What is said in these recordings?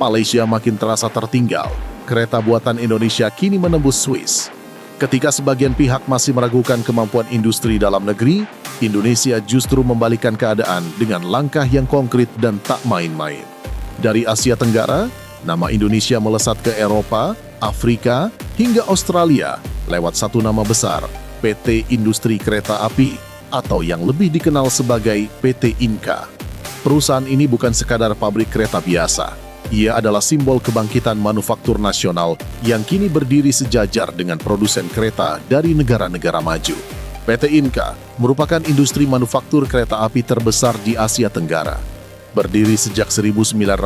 Malaysia makin terasa tertinggal. Kereta buatan Indonesia kini menembus Swiss. Ketika sebagian pihak masih meragukan kemampuan industri dalam negeri, Indonesia justru membalikan keadaan dengan langkah yang konkret dan tak main-main. Dari Asia Tenggara, nama Indonesia melesat ke Eropa, Afrika, hingga Australia lewat satu nama besar, PT Industri Kereta Api, atau yang lebih dikenal sebagai PT Inka. Perusahaan ini bukan sekadar pabrik kereta biasa. Ia adalah simbol kebangkitan manufaktur nasional yang kini berdiri sejajar dengan produsen kereta dari negara-negara maju. PT Inka merupakan industri manufaktur kereta api terbesar di Asia Tenggara. Berdiri sejak 1981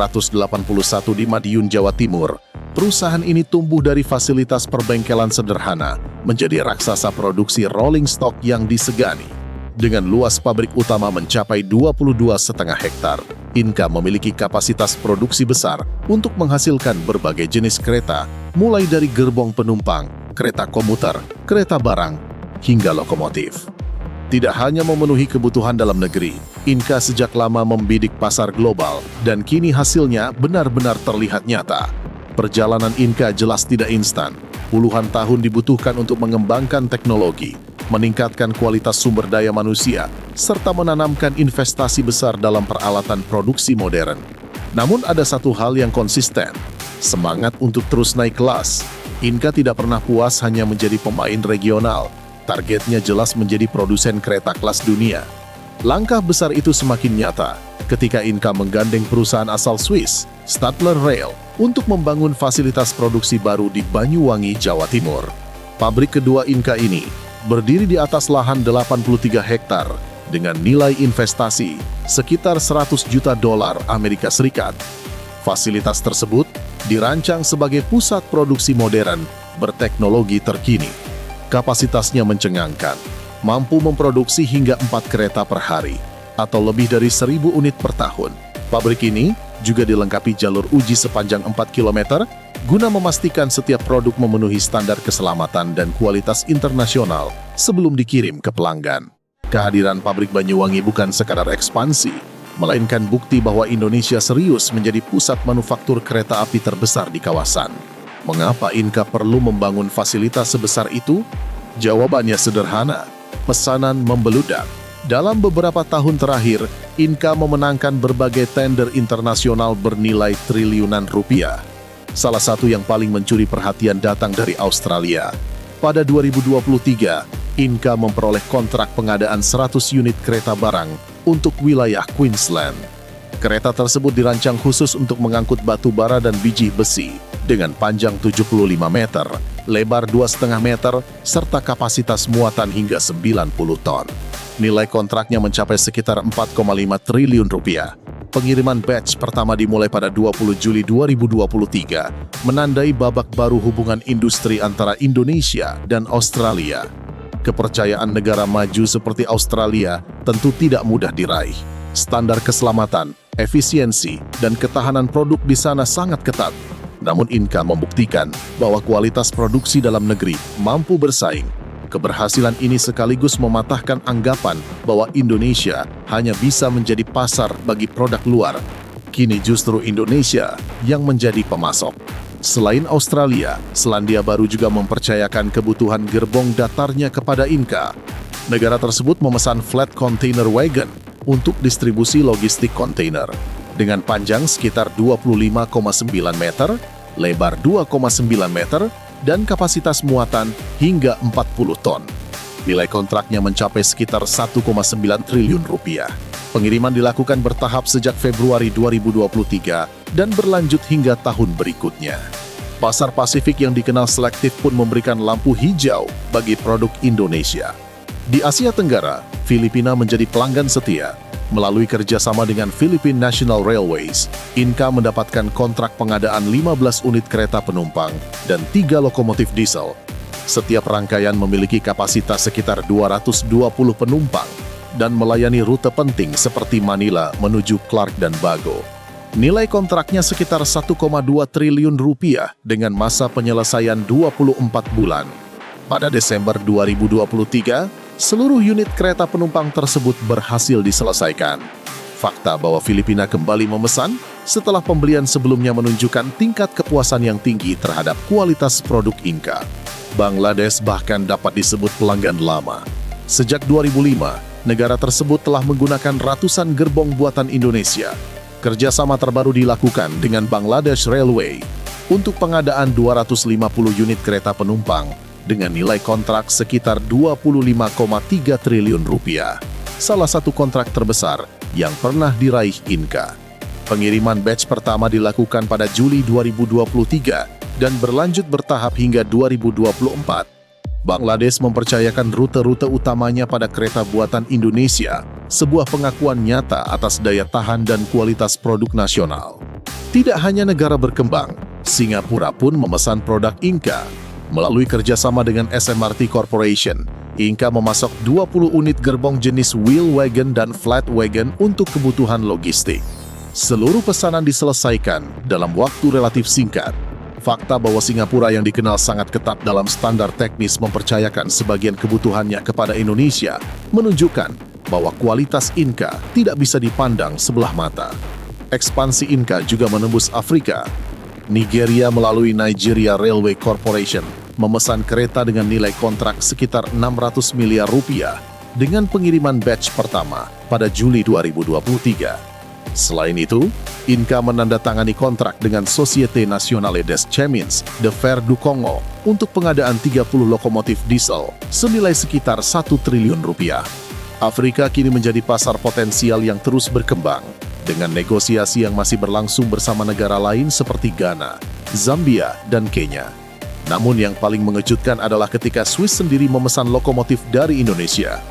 di Madiun, Jawa Timur, perusahaan ini tumbuh dari fasilitas perbengkelan sederhana menjadi raksasa produksi rolling stock yang disegani. Dengan luas pabrik utama mencapai 22,5 hektar, Inka memiliki kapasitas produksi besar untuk menghasilkan berbagai jenis kereta, mulai dari gerbong penumpang, kereta komuter, kereta barang, hingga lokomotif. Tidak hanya memenuhi kebutuhan dalam negeri, Inka sejak lama membidik pasar global dan kini hasilnya benar-benar terlihat nyata. Perjalanan Inka jelas tidak instan. Puluhan tahun dibutuhkan untuk mengembangkan teknologi, meningkatkan kualitas sumber daya manusia, serta menanamkan investasi besar dalam peralatan produksi modern. Namun ada satu hal yang konsisten, semangat untuk terus naik kelas. Inka tidak pernah puas hanya menjadi pemain regional. Targetnya jelas menjadi produsen kereta kelas dunia. Langkah besar itu semakin nyata ketika Inka menggandeng perusahaan asal Swiss, Stadler Rail, untuk membangun fasilitas produksi baru di Banyuwangi, Jawa Timur. Pabrik kedua Inka ini berdiri di atas lahan 83 hektar dengan nilai investasi sekitar 100 juta dolar Amerika Serikat. Fasilitas tersebut dirancang sebagai pusat produksi modern berteknologi terkini. Kapasitasnya mencengangkan, mampu memproduksi hingga 4 kereta per hari atau lebih dari 1.000 unit per tahun. Pabrik ini juga dilengkapi jalur uji sepanjang 4 km guna memastikan setiap produk memenuhi standar keselamatan dan kualitas internasional sebelum dikirim ke pelanggan. Kehadiran pabrik Banyuwangi bukan sekadar ekspansi, melainkan bukti bahwa Indonesia serius menjadi pusat manufaktur kereta api terbesar di kawasan. Mengapa Inka perlu membangun fasilitas sebesar itu? Jawabannya sederhana, pesanan membeludak. Dalam beberapa tahun terakhir, Inka memenangkan berbagai tender internasional bernilai triliunan rupiah. Salah satu yang paling mencuri perhatian datang dari Australia. Pada 2023, Inka memperoleh kontrak pengadaan 100 unit kereta barang untuk wilayah Queensland. Kereta tersebut dirancang khusus untuk mengangkut batu bara dan biji besi dengan panjang 75 meter, lebar 2,5 meter, serta kapasitas muatan hingga 90 ton. Nilai kontraknya mencapai sekitar 4,5 triliun rupiah. Pengiriman batch pertama dimulai pada 20 Juli 2023, menandai babak baru hubungan industri antara Indonesia dan Australia. Kepercayaan negara maju seperti Australia tentu tidak mudah diraih. Standar keselamatan, efisiensi, dan ketahanan produk di sana sangat ketat. Namun Inka membuktikan bahwa kualitas produksi dalam negeri mampu bersaing. Keberhasilan ini sekaligus mematahkan anggapan bahwa Indonesia hanya bisa menjadi pasar bagi produk luar. Kini justru Indonesia yang menjadi pemasok. Selain Australia, Selandia Baru juga mempercayakan kebutuhan gerbong datarnya kepada Inka. Negara tersebut memesan flat container wagon untuk distribusi logistik kontainer. Dengan panjang sekitar 25,9 meter, lebar 2,9 meter, dan kapasitas muatan hingga 40 ton. Nilai kontraknya mencapai sekitar 1,9 triliun rupiah. Pengiriman dilakukan bertahap sejak Februari 2023 dan berlanjut hingga tahun berikutnya. Pasar Pasifik yang dikenal selektif pun memberikan lampu hijau bagi produk Indonesia. Di Asia Tenggara, Filipina menjadi pelanggan setia. Melalui kerjasama dengan Philippine National Railways, Inka mendapatkan kontrak pengadaan 15 unit kereta penumpang dan 3 lokomotif diesel. Setiap rangkaian memiliki kapasitas sekitar 220 penumpang dan melayani rute penting seperti Manila menuju Clark dan Bago. Nilai kontraknya sekitar 1,2 triliun rupiah dengan masa penyelesaian 24 bulan. Pada Desember 2023, seluruh unit kereta penumpang tersebut berhasil diselesaikan. fakta bahwa Filipina kembali memesan setelah pembelian sebelumnya menunjukkan tingkat kepuasan yang tinggi terhadap kualitas produk Inka. Bangladesh bahkan dapat disebut pelanggan lama. Sejak 2005, negara tersebut telah menggunakan ratusan gerbong buatan Indonesia. Kerjasama terbaru dilakukan dengan Bangladesh Railway untuk pengadaan 250 unit kereta penumpang dengan nilai kontrak sekitar 25,3 triliun rupiah. Salah satu kontrak terbesar yang pernah diraih Inka. Pengiriman batch pertama dilakukan pada Juli 2023 dan berlanjut bertahap hingga 2024. Bangladesh mempercayakan rute-rute utamanya pada kereta buatan Indonesia, sebuah pengakuan nyata atas daya tahan dan kualitas produk nasional. Tidak hanya negara berkembang, Singapura pun memesan produk Inka. Melalui kerjasama dengan SMRT Corporation, Inka memasok 20 unit gerbong jenis wheel wagon dan flat wagon untuk kebutuhan logistik. Seluruh pesanan diselesaikan dalam waktu relatif singkat. Fakta bahwa Singapura yang dikenal sangat ketat dalam standar teknis mempercayakan sebagian kebutuhannya kepada Indonesia menunjukkan bahwa kualitas Inka tidak bisa dipandang sebelah mata. Ekspansi Inka juga menembus Afrika. Nigeria melalui Nigeria Railway Corporation memesan kereta dengan nilai kontrak sekitar 600 miliar rupiah dengan pengiriman batch pertama pada Juli 2023. Selain itu, Inka menandatangani kontrak dengan Société Nationale des Chemins de Fer du Congo untuk pengadaan 30 lokomotif diesel senilai sekitar 1 triliun rupiah. Afrika kini menjadi pasar potensial yang terus berkembang dengan negosiasi yang masih berlangsung bersama negara lain seperti Ghana, Zambia, dan Kenya. Namun yang paling mengejutkan adalah ketika Swiss sendiri memesan lokomotif dari Indonesia.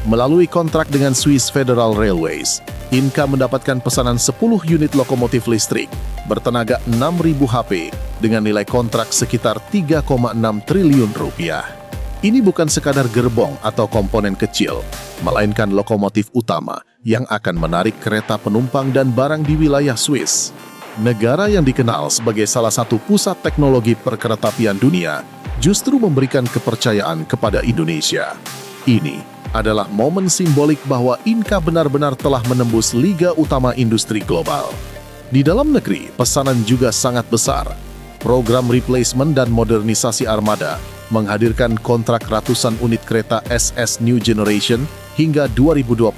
Melalui kontrak dengan Swiss Federal Railways, Inka mendapatkan pesanan 10 unit lokomotif listrik bertenaga 6.000 HP dengan nilai kontrak sekitar 3,6 triliun rupiah. Ini bukan sekadar gerbong atau komponen kecil, melainkan lokomotif utama yang akan menarik kereta penumpang dan barang di wilayah Swiss. Negara yang dikenal sebagai salah satu pusat teknologi perkeretaapian dunia justru memberikan kepercayaan kepada Indonesia. Ini adalah momen simbolik bahwa Inka benar-benar telah menembus liga utama industri global. Di dalam negeri, pesanan juga sangat besar. Program replacement dan modernisasi armada menghadirkan kontrak ratusan unit kereta SS New Generation hingga 2026,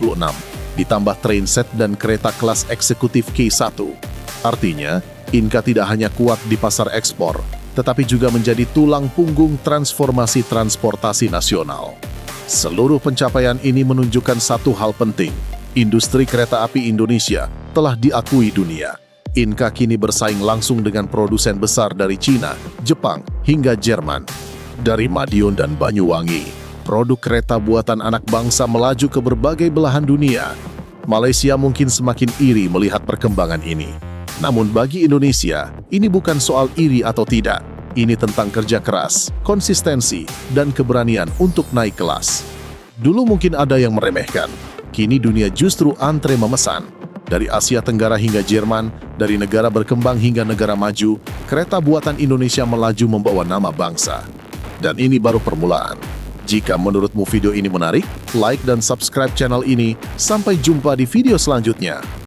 ditambah trainset dan kereta kelas eksekutif K1. Artinya, Inka tidak hanya kuat di pasar ekspor, tetapi juga menjadi tulang punggung transformasi transportasi nasional. Seluruh pencapaian ini menunjukkan satu hal penting. Industri kereta api Indonesia telah diakui dunia. Inka kini bersaing langsung dengan produsen besar dari Cina, Jepang, hingga Jerman. Dari Madiun dan Banyuwangi, produk kereta buatan anak bangsa melaju ke berbagai belahan dunia. Malaysia mungkin semakin iri melihat perkembangan ini. Namun bagi Indonesia, ini bukan soal iri atau tidak. Ini tentang kerja keras, konsistensi, dan keberanian untuk naik kelas. Dulu mungkin ada yang meremehkan, kini dunia justru antre memesan. Dari Asia Tenggara hingga Jerman, dari negara berkembang hingga negara maju, kereta buatan Indonesia melaju membawa nama bangsa. Dan ini baru permulaan. Jika menurutmu video ini menarik, like dan subscribe channel ini. Sampai jumpa di video selanjutnya.